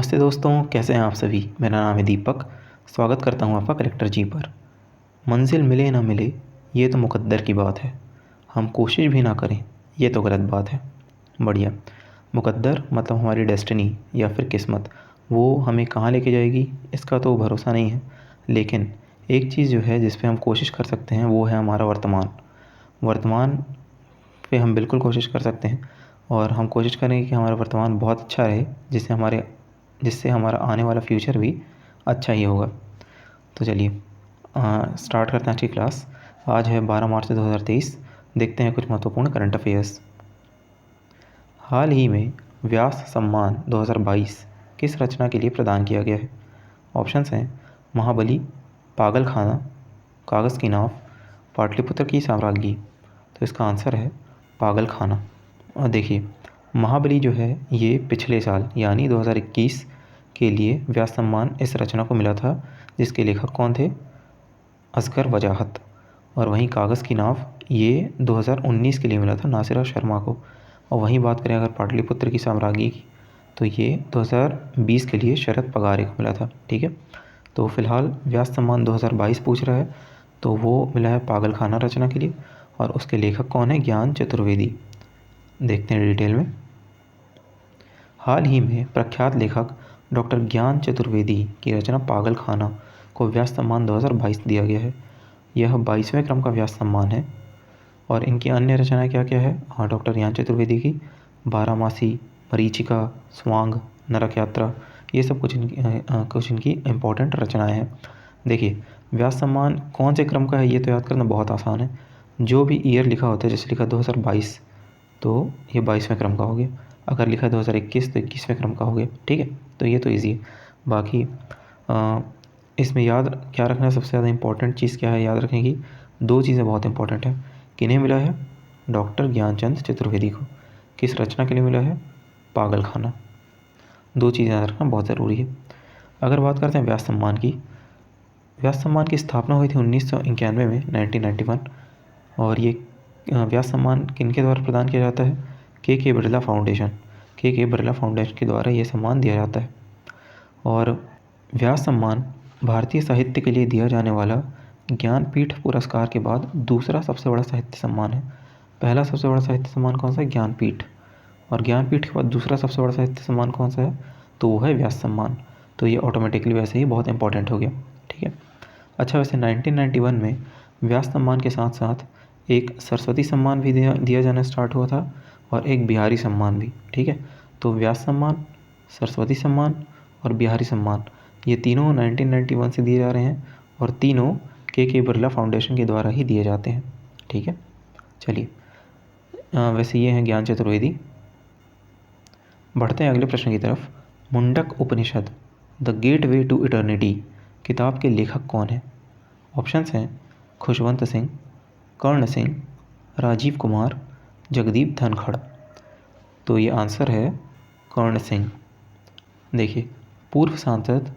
नमस्ते दोस्तों, कैसे हैं आप सभी। मेरा नाम है दीपक। स्वागत करता हूं आपका कलेक्टर जी पर। मंजिल मिले ना मिले ये तो मुकद्दर की बात है, हम कोशिश भी ना करें ये तो गलत बात है। बढ़िया। मुकद्दर मतलब हमारी डेस्टिनी या फिर किस्मत, वो हमें कहाँ लेके जाएगी इसका तो भरोसा नहीं है। लेकिन एक चीज़ जो है जिस पे हम कोशिश कर सकते हैं वो है हमारा वर्तमान। वर्तमान पे हम बिल्कुल कोशिश कर सकते हैं और हम कोशिश करेंगे कि हमारा वर्तमान बहुत अच्छा रहे, जिससे हमारा आने वाला फ्यूचर भी अच्छा ही होगा। तो चलिए स्टार्ट करते हैं आज की क्लास। आज है 12 मार्च 2023। देखते हैं कुछ महत्वपूर्ण करंट अफेयर्स। हाल ही में व्यास सम्मान 2022 किस रचना के लिए प्रदान किया गया है। ऑप्शंस हैं महाबली, पागलखाना, कागज़ की नाव, पाटलिपुत्र की साम्राज्ञी। तो इसका आंसर है पागलखाना। और देखिए, महाबली जो है ये पिछले साल यानी 2021 के लिए व्यास सम्मान इस रचना को मिला था, जिसके लेखक कौन थे, असगर वजाहत। और वहीं कागज़ की नाव ये 2019 के लिए मिला था नासिरा शर्मा को। और वहीं बात करें अगर पाटलिपुत्र की साम्राज्ञी की, तो ये 2020 के लिए शरद पगारे को मिला था। ठीक है, तो फिलहाल व्यास सम्मान 2022 पूछ रहा है, तो वो मिला है पागलखाना रचना के लिए। और उसके लेखक कौन है, ज्ञान चतुर्वेदी। देखते हैं डिटेल में। हाल ही में प्रख्यात लेखक डॉक्टर ज्ञान चतुर्वेदी की रचना पागलखाना को व्यास सम्मान 2022 दिया गया है। यह 22वें क्रम का व्यास सम्मान है। और इनकी अन्य रचनाएं क्या क्या है, डॉक्टर ज्ञान चतुर्वेदी की बारामासी, मरीचिका, स्वांग, नरक यात्रा, ये सब कुछ इनकी इम्पोर्टेंट रचनाएं हैं। देखिए, व्यास सम्मान कौन से क्रम का है ये तो याद करना बहुत आसान है। जो भी ईयर लिखा होता है, जैसे लिखा 2022 तो ये 22वें क्रम का हो गया। अगर लिखा है 2021 तो 21वें क्रम का हो गया। ठीक है, तो ये तो ईजी है। बाकी इसमें याद क्या रखना है, सबसे ज़्यादा इंपॉर्टेंट चीज़ क्या है याद रखने की, दो चीज़ें बहुत इंपॉर्टेंट है। किन्हें मिला है, डॉक्टर ज्ञानचंद चतुर्वेदी को। किस रचना के लिए मिला है, पागलखाना। दो चीज़ें याद रखना बहुत ज़रूरी है। अगर बात करते हैं व्यास सम्मान की, व्यास सम्मान की स्थापना हुई थी 1991 में, 1991। और ये व्यास सम्मान किनके द्वारा प्रदान किया जाता है, के बिरला फाउंडेशन। के बिरला फाउंडेशन के द्वारा ये सम्मान दिया जाता है। और व्यास सम्मान भारतीय साहित्य के लिए दिया जाने वाला ज्ञानपीठ पुरस्कार के बाद दूसरा सबसे बड़ा साहित्य सम्मान है। पहला सबसे बड़ा साहित्य सम्मान कौन सा है, ज्ञानपीठ। और ज्ञानपीठ के बाद दूसरा सबसे बड़ा साहित्य सम्मान कौन सा है, तो वो है व्यास सम्मान। तो ये ऑटोमेटिकली वैसे ही बहुत इंपॉर्टेंट हो गया। ठीक है। अच्छा, वैसे 1991 में व्यास सम्मान के साथ साथ एक सरस्वती सम्मान भी दिया जाना स्टार्ट हुआ था, और एक बिहारी सम्मान भी। ठीक है, तो व्यास सम्मान, सरस्वती सम्मान और बिहारी सम्मान, ये तीनों 1991 से दिए जा रहे हैं, और तीनों के बिरला फाउंडेशन के द्वारा ही दिए जाते हैं। ठीक है, चलिए वैसे ये हैं ज्ञान चतुर्वेदी। बढ़ते हैं अगले प्रश्न की तरफ। Mundaka Upanishad the gateway to eternity किताब के लेखक कौन है। ऑप्शंस हैं खुशवंत सिंह, कर्ण सिंह, राजीव कुमार, जगदीप धनखड़। तो ये आंसर है कर्ण सिंह। देखिए, पूर्व सांसद,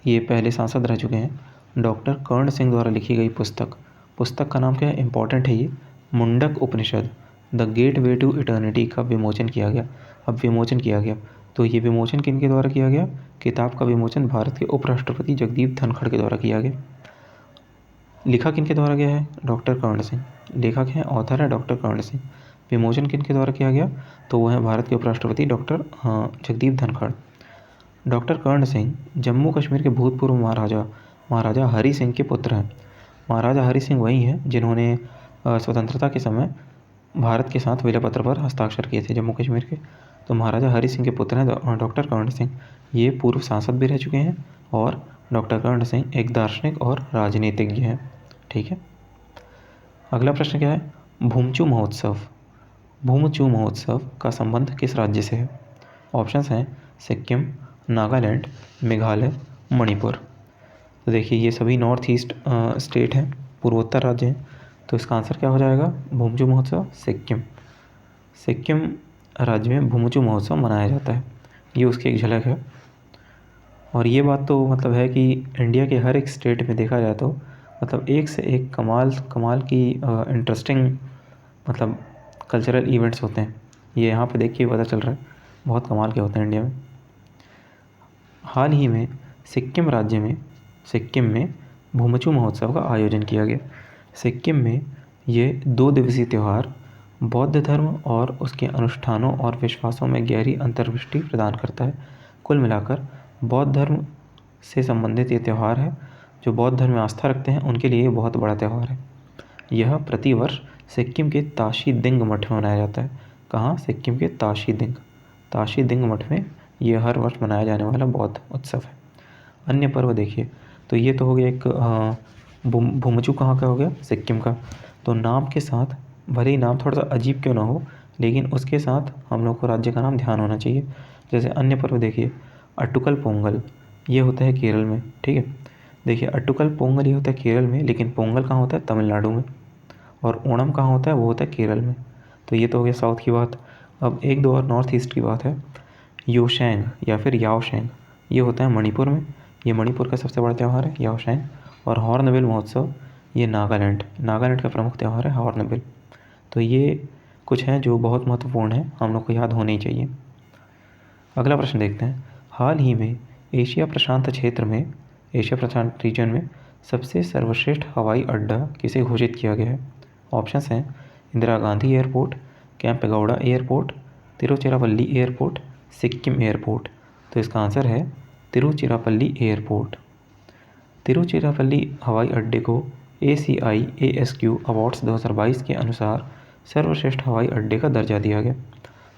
ये पहले सांसद रह चुके हैं, डॉक्टर कर्ण सिंह द्वारा लिखी गई पुस्तक का नाम क्या है, इम्पॉर्टेंट है ये, Mundaka Upanishad the gateway to eternity का विमोचन किया गया। तो ये विमोचन किनके द्वारा किया गया, किताब का विमोचन भारत के उपराष्ट्रपति जगदीप धनखड़ के द्वारा किया गया। लिखा किनके द्वारा गया है, डॉक्टर कर्ण सिंह। लेखक हैं, ऑथर है डॉक्टर कर्ण सिंह। विमोचन किनके द्वारा किया गया, तो वो है भारत के उपराष्ट्रपति डॉक्टर जगदीप धनखड़। डॉक्टर कर्ण सिंह जम्मू कश्मीर के भूतपूर्व महाराजा हरि सिंह के पुत्र हैं। महाराजा हरि सिंह वही हैं जिन्होंने स्वतंत्रता के समय भारत के साथ विलय-पत्र पर हस्ताक्षर किए थे जम्मू कश्मीर के। तो महाराजा हरि सिंह के पुत्र हैं डॉक्टर कर्ण सिंह। ये पूर्व सांसद भी रह चुके हैं, और डॉक्टर कर्ण सिंह एक दार्शनिक और राजनीतिज्ञ हैं। ठीक है, अगला प्रश्न क्या है, भूमचू महोत्सव का संबंध किस राज्य से है। ऑप्शंस हैं सिक्किम, नागालैंड, मेघालय, मणिपुर। तो देखिए, ये सभी नॉर्थ ईस्ट स्टेट हैं, पूर्वोत्तर राज्य हैं। तो इसका आंसर क्या हो जाएगा, भूमचू महोत्सव, सिक्किम राज्य में भूमचू महोत्सव मनाया जाता है। ये उसकी एक झलक है। और ये बात तो मतलब है कि इंडिया के हर एक स्टेट में देखा जाए तो मतलब एक से एक कमाल की इंटरेस्टिंग मतलब कल्चरल इवेंट्स होते हैं। ये यहाँ पे देख के पता चल रहा है, बहुत कमाल के होते हैं इंडिया में। हाल ही में सिक्किम में भूमचू महोत्सव का आयोजन किया गया। सिक्किम में ये 2 दिवसीय त्यौहार बौद्ध धर्म और उसके अनुष्ठानों और विश्वासों में गहरी अंतर्दृष्टि प्रदान करता है। कुल मिलाकर बौद्ध धर्म से संबंधित ये त्यौहार है। जो बौद्ध धर्म में आस्था रखते हैं उनके लिए ये बहुत बड़ा त्यौहार है। यह प्रतिवर्ष सिक्किम के ताशी दिंग मठ में मनाया जाता है। कहाँ? सिक्किम के ताशी दिंग मठ में ये हर वर्ष मनाया जाने वाला बौद्ध उत्सव है। अन्य पर्व देखिए, तो ये तो हो गया एक भूमचू कहाँ का हो गया? सिक्किम का। तो नाम के साथ, भले ही नाम थोड़ा सा अजीब क्यों ना हो, लेकिन उसके साथ हम लोग को राज्य का नाम ध्यान होना चाहिए। जैसे अन्य पर्व देखिए, अट्टुकल पोंगल, ये होता है केरल में, ठीक है। देखिए अट्टुकल पोंगल ये होता है केरल में, लेकिन पोंगल कहाँ होता है? तमिलनाडु में। और ओणम कहाँ होता है? वो होता है केरल में। तो ये तो हो गया साउथ की बात। अब एक दो और नॉर्थ ईस्ट की बात है। योशैंग या फिर याओशैंग, ये होता है मणिपुर में। ये मणिपुर का सबसे बड़ा त्यौहार है याओशैंग। और हॉर्नबिल महोत्सव, ये नागालैंड का प्रमुख त्यौहार है हॉर्नबिल। तो ये कुछ हैं जो बहुत महत्वपूर्ण हैं, हम लोग को याद होने ही चाहिए। अगला प्रश्न देखते हैं। हाल ही में एशिया प्रशांत रीजन में सबसे सर्वश्रेष्ठ हवाई अड्डा किसे घोषित किया गया है? ऑप्शंस हैं Indira Gandhi airport, Kempegowda airport, Tiruchirappalli airport, Sikkim airport. तो इसका आंसर है तिरुचिरापल्ली एयरपोर्ट। तिरुचिरापल्ली हवाई अड्डे को ACI ASQ अवार्ड्स 2022 के अनुसार सर्वश्रेष्ठ हवाई अड्डे का दर्जा दिया गया।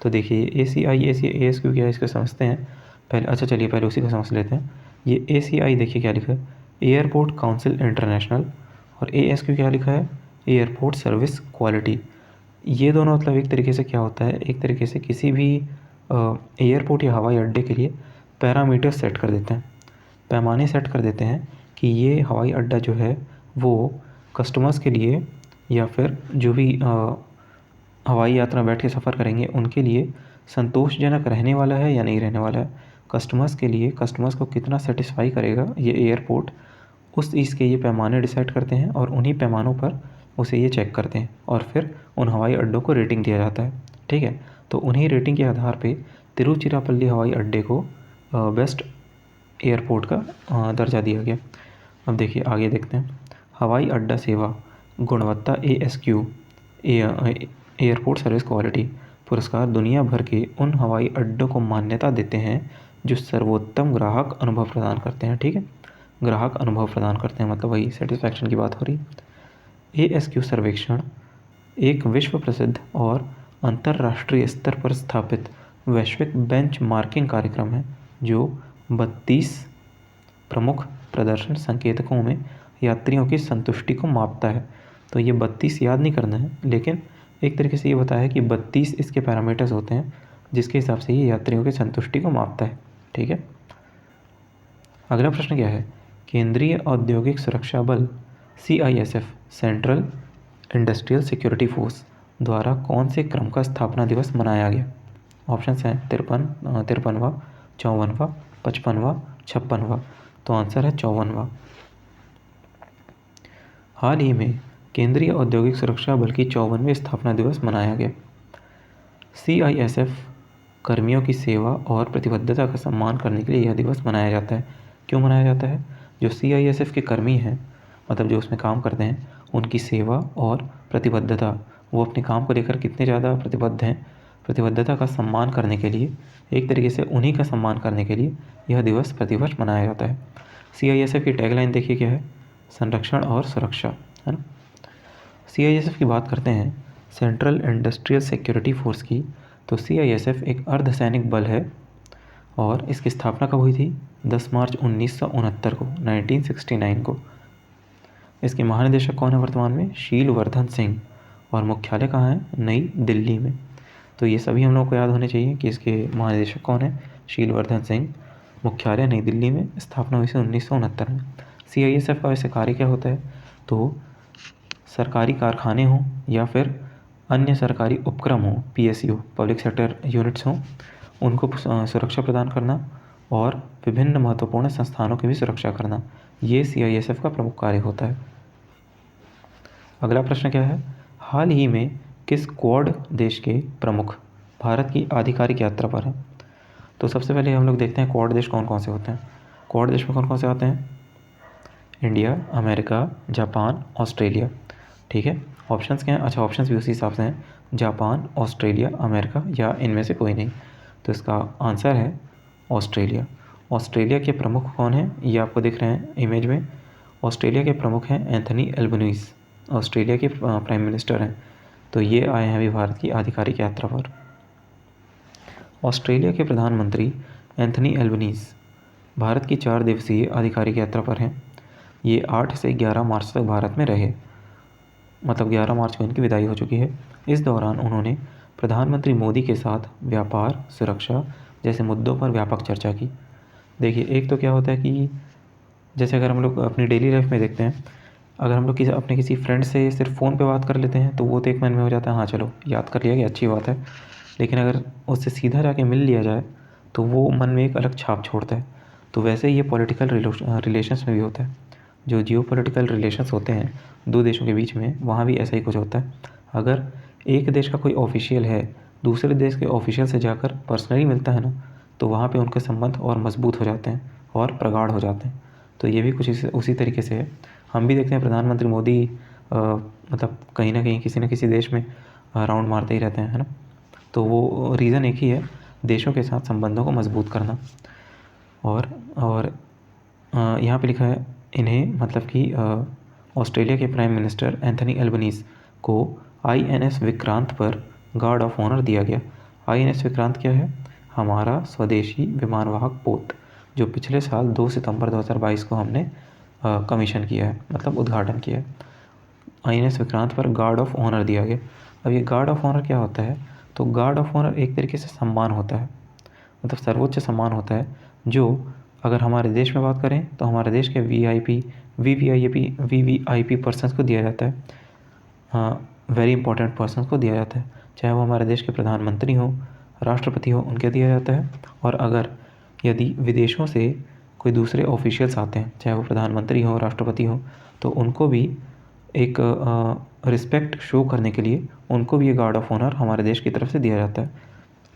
तो देखिए ACI ASQ क्या है, इसको समझते हैं पहले। चलिए पहले उसी को समझ लेते हैं। ये ACI देखिए क्या लिखा है, एयरपोर्ट काउंसिल इंटरनेशनल, और ASQ क्या लिखा है, एयरपोर्ट सर्विस क्वालिटी। ये दोनों मतलब एक तरीके से क्या होता है, एक तरीके से किसी भी एयरपोर्ट या हवाई अड्डे के लिए पैरामीटर सेट कर देते हैं, पैमाने सेट कर देते हैं कि ये हवाई अड्डा जो है वो कस्टमर्स के लिए या फिर जो भी हवाई यात्रा बैठ के सफ़र करेंगे उनके लिए संतोषजनक रहने वाला है या नहीं रहने वाला है। कस्टमर्स को कितना सेटिस्फाई करेगा ये एयरपोर्ट, उस चीज़ के ये पैमाने डिसाइड करते हैं और उन्हीं पैमानों पर उसे ये चेक करते हैं और फिर उन हवाई अड्डों को रेटिंग दिया जाता है, ठीक है। तो उन्हीं रेटिंग के आधार पे तिरुचिरापल्ली हवाई अड्डे को बेस्ट एयरपोर्ट का दर्जा दिया गया। अब देखिए आगे देखते हैं। हवाई अड्डा सेवा गुणवत्ता ASQ एयरपोर्ट सर्विस क्वालिटी पुरस्कार दुनिया भर के उन हवाई अड्डों को मान्यता देते हैं जो सर्वोत्तम ग्राहक अनुभव प्रदान करते हैं, ठीक है। ग्राहक अनुभव प्रदान करते हैं मतलब वही सेटिस्फैक्शन की बात हो रही। ASQ सर्वेक्षण एक विश्व प्रसिद्ध और अंतर्राष्ट्रीय स्तर पर स्थापित वैश्विक बेंचमार्किंग कार्यक्रम है जो 32 प्रमुख प्रदर्शन संकेतकों में यात्रियों की संतुष्टि को मापता है। तो ये 32 याद नहीं करना है, लेकिन एक तरीके से ये बताया है कि 32 इसके पैरामीटर्स होते हैं जिसके हिसाब से ये यात्रियों की संतुष्टि को मापता है, ठीक है। अगला प्रश्न क्या है? केंद्रीय औद्योगिक सुरक्षा बल CISF central industrial security force द्वारा कौन से क्रम का स्थापना दिवस मनाया गया? ऑप्शंस हैं 53वां, 54वां, 55वां, 56वां। तो आंसर है 54वां। हाल ही में केंद्रीय औद्योगिक सुरक्षा बल की 54वीं स्थापना दिवस मनाया गया। CISF कर्मियों की सेवा और प्रतिबद्धता का सम्मान करने के लिए यह दिवस मनाया जाता है। क्यों मनाया जाता है? जो CISF के कर्मी हैं, मतलब जो उसमें काम करते हैं, उनकी सेवा और प्रतिबद्धता, वो अपने काम को लेकर कितने ज़्यादा प्रतिबद्ध हैं, प्रतिबद्धता का सम्मान करने के लिए, एक तरीके से उन्हीं का सम्मान करने के लिए यह दिवस प्रतिवर्ष मनाया जाता है। CISF की टैगलाइन देखिए क्या है, संरक्षण और सुरक्षा, है ना। CISF की बात करते हैं सेंट्रल इंडस्ट्रियल सिक्योरिटी फोर्स की, तो CISF एक अर्धसैनिक बल है और इसकी स्थापना कब हुई थी? 10 मार्च 1969 को, 1969 को। इसके महानिदेशक कौन है वर्तमान में? शील वर्धन सिंह। और मुख्यालय कहाँ है? नई दिल्ली में। तो ये सभी हम लोग को याद होने चाहिए कि इसके महानिदेशक कौन है? शील वर्धन सिंह। मुख्यालय नई दिल्ली में, स्थापना हुई थी 1969 में। CISF का वैसे कार्य क्या होता है? तो सरकारी कारखाने हों या फिर अन्य सरकारी उपक्रम हों, PSU पब्लिक सेक्टर यूनिट्स हों, उनको सुरक्षा प्रदान करना और विभिन्न महत्वपूर्ण संस्थानों की भी सुरक्षा करना, ये CISF का प्रमुख कार्य होता है। अगला प्रश्न क्या है? हाल ही में किस क्वाड देश के प्रमुख भारत की आधिकारिक यात्रा पर हैं? तो सबसे पहले हम लोग देखते हैं क्वाड देश कौन कौन से होते हैं। क्वाड देश में कौन कौन से आते हैं? India, America, Japan, Australia. ठीक है, ऑप्शंस क्या हैं? अच्छा, ऑप्शंस भी उसी हिसाब से हैं, जापान, ऑस्ट्रेलिया, अमेरिका या इनमें से कोई नहीं। तो इसका आंसर है ऑस्ट्रेलिया। ऑस्ट्रेलिया के प्रमुख कौन हैं? ये आपको दिख रहे हैं इमेज में। ऑस्ट्रेलिया के प्रमुख हैं एंथनी एल्बनीज़, ऑस्ट्रेलिया के प्राइम मिनिस्टर हैं। तो ये आए हैं अभी भारत की आधिकारिक यात्रा पर। ऑस्ट्रेलिया के प्रधानमंत्री एंथनी एल्बनीज़ भारत की 4 दिवसीय आधिकारिक यात्रा पर हैं। ये 8 से 11 मार्च तक भारत में रहे, मतलब 11 मार्च को इनकी विदाई हो चुकी है। इस दौरान उन्होंने प्रधानमंत्री मोदी के साथ व्यापार, सुरक्षा जैसे मुद्दों पर व्यापक चर्चा की। देखिए, एक तो क्या होता है कि जैसे अगर हम लोग अपनी डेली लाइफ में देखते हैं, अगर हम लोग अपने किसी फ्रेंड से सिर्फ फ़ोन पे बात कर लेते हैं तो वो तो एक मन में हो जाता है, हाँ चलो याद कर लिया कि अच्छी बात है। लेकिन अगर उससे सीधा जाके मिल लिया जाए तो वो मन में एक अलग छाप छोड़ता है। तो वैसे ही ये पॉलिटिकल रिलेशंस में भी होता है। जो जियोपॉलिटिकल रिलेशंस होते हैं दो देशों के बीच में, वहाँ भी ऐसा ही कुछ होता है। अगर एक देश का कोई ऑफिशियल है दूसरे देश के ऑफिशियल से जाकर पर्सनली मिलता है ना, तो वहाँ पे उनके संबंध और मजबूत हो जाते हैं और प्रगाढ़ हो जाते हैं। तो ये भी कुछ उसी तरीके से है। हम भी देखते हैं प्रधानमंत्री मोदी मतलब कहीं ना कहीं किसी न किसी देश में राउंड मारते ही रहते हैं, है ना। तो वो रीज़न एक ही है, देशों के साथ संबंधों को मजबूत करना। और यहाँ पे लिखा है इन्हें, मतलब कि ऑस्ट्रेलिया के प्राइम मिनिस्टर एंथनी एल्बनीज़ को INS विक्रांत पर गार्ड ऑफ ऑनर दिया गया। INS विक्रांत क्या है? हमारा स्वदेशी विमानवाहक पोत, जो पिछले साल 2 सितंबर 2022 को हमने कमीशन किया है, मतलब उद्घाटन किया है। INS विक्रांत पर गार्ड ऑफ ऑनर दिया गया। अब ये गार्ड ऑफ ऑनर क्या होता है? तो गार्ड ऑफ ऑनर एक तरीके से सम्मान होता है, मतलब सर्वोच्च सम्मान होता है, जो अगर हमारे देश में बात करें तो हमारे देश के VVIP पर्सन्स को दिया जाता है, वेरी इंपॉर्टेंट पर्सन्स को दिया जाता है। चाहे वो हमारे देश के प्रधानमंत्री हो, राष्ट्रपति हो, उनके दिया जाता है। और अगर यदि विदेशों से कोई दूसरे ऑफिशियल्स आते हैं, चाहे वो प्रधानमंत्री हो, राष्ट्रपति हो, तो उनको भी एक रिस्पेक्ट शो करने के लिए उनको भी ये गार्ड ऑफ ऑनर हमारे देश की तरफ से दिया जाता है।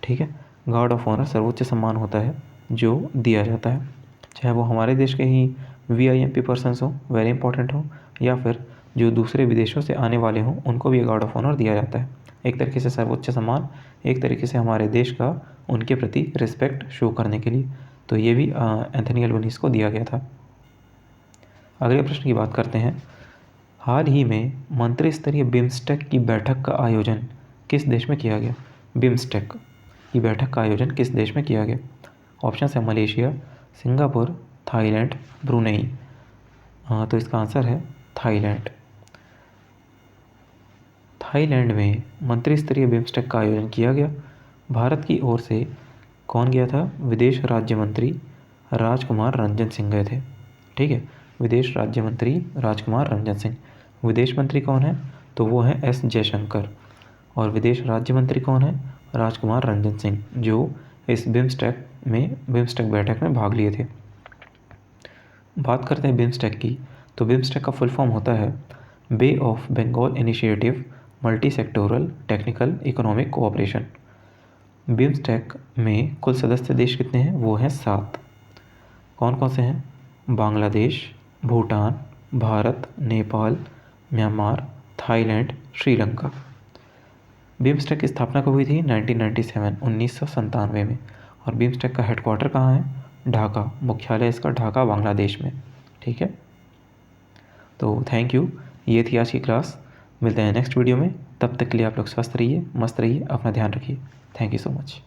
ठीक है, गार्ड ऑफ ऑनर सर्वोच्च सम्मान होता है जो दिया जाता है, चाहे वो हमारे देश के ही VIP पर्सन्स हो, वेरी इंपॉर्टेंट हो, या फिर जो दूसरे विदेशों से आने वाले हों, उनको भी गार्ड ऑफ ऑनर दिया जाता है। एक तरीके से सर्वोच्च सम्मान, एक तरीके से हमारे देश का उनके प्रति रिस्पेक्ट शो करने के लिए। तो ये भी एंथनी एल्बनीज़ को दिया गया था। अगले प्रश्न की बात करते हैं। हाल ही में मंत्री स्तरीय बिम्स्टेक की बैठक का आयोजन किस देश में किया गया? बिम्स्टेक की बैठक का आयोजन किस देश में किया गया? ऑप्शन है मलेशिया, सिंगापुर, थाईलैंड, ब्रुनेई। तो इसका आंसर है थाईलैंड। थाईलैंड में मंत्री स्तरीय बिम्स्टेक का आयोजन किया गया। भारत की ओर से कौन गया था? विदेश राज्य मंत्री राजकुमार रंजन सिंह गए थे। ठीक है, विदेश राज्य मंत्री राजकुमार रंजन सिंह। विदेश मंत्री कौन है? तो वो हैं S जयशंकर। और विदेश राज्य मंत्री कौन है? राजकुमार रंजन सिंह, जो इस बिम्स्टेक बैठक में भाग लिए थे। बात करते हैं बिम्स्टेक की, तो बिम्स्टेक का फुल फॉर्म होता है Bay of Bengal initiative multi sectoral technical economic cooperation. BIMSTEC में कुल सदस्य देश कितने हैं? वो हैं 7। कौन कौन से हैं? Bangladesh, Bhutan, Bharat, Nepal, Myanmar, Thailand, Sri Lanka. BIMSTEC की स्थापना कब हुई थी? 1997 में। और बिम्स्टेक का हेडक्वार्टर कहाँ है? ढाका, मुख्यालय इसका ढाका, बांग्लादेश में। ठीक है, तो थैंक यू, ये थी आज की क्लास। मिलते हैं नेक्स्ट वीडियो में, तब तक के लिए आप लोग स्वस्थ रहिए, मस्त रहिए, अपना ध्यान रखिए। Thank you so much.